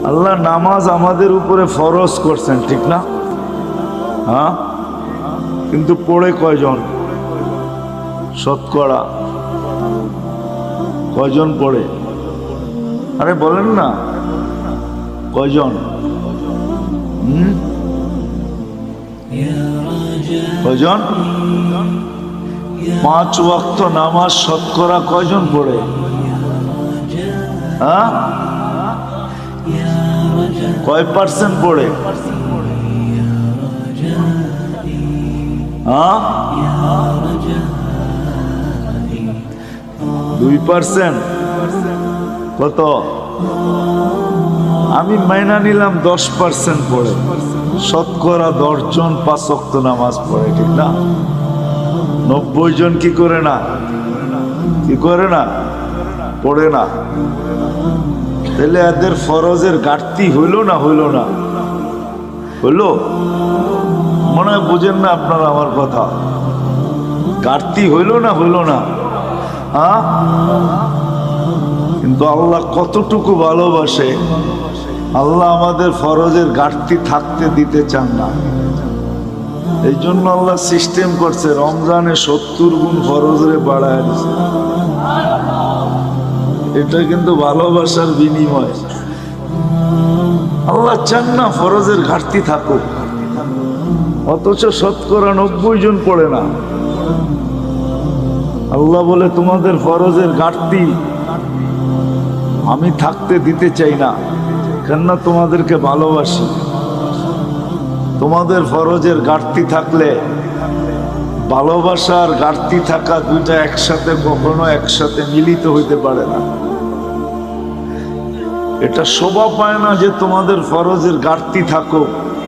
আল্লাহ নামাজ আমাদের উপরে ফরজ করছেন, ঠিক না? হ্যাঁ, কিন্তু পড়ে কয়জন? শতকরা কয়জন পড়ে? আরে বলেন না, কয়জন? কয়জন? 5 ওয়াক্ত নামাজ শতকরা কয়জন পড়ে? হ্যাঁ, কয় পার্সেন্ট পড়ে? হ্যাঁ, 2%। কত? আমি মাইনা নিলাম 10% পড়ে। শতকরা 10 জন 5 ওয়াক্ত নামাজ পড়ে, ঠিক না? 90 জন কি করে না? কি করে না? পড়ে না। তাহলে এদের ফরজের ঘাটতি হইল না? হইল না? হইল? মনে হয় বুঝেন না আপনারা আমার কথা। ঘাটতি হইল না? হইল না? হ্যাঁ, কিন্তু আল্লাহ কতটুকু ভালোবাসে, আল্লাহ আমাদের ফরজের ঘাটতি থাকতে দিতে চান না। এই জন্য আল্লাহ সিস্টেম করছে, রমজানে 70 গুণ ফরজরে বাড়ায় দিছে। এটা কিন্তু ভালোবাসার বিনিময়। আল্লাহ চান না ফরজের ঘাটতি থাকুক, অথচ শতকরা 90 জন পড়ে না। আল্লাহ বলে তোমাদের ফরজের ঘাটতি আমি থাকতে দিতে চাই না, কেননা তোমাদেরকে ভালোবাসি। তোমাদের ফরজের ঘাটতি থাকলে, ভালোবাসার ঘাটতি থাকা দুইটা একসাথে কখনো একসাথে মিলিত হইতে পারে না। এটা শোভা পায় না যে তোমাদের ফরজের ঘাটতি থাকুক,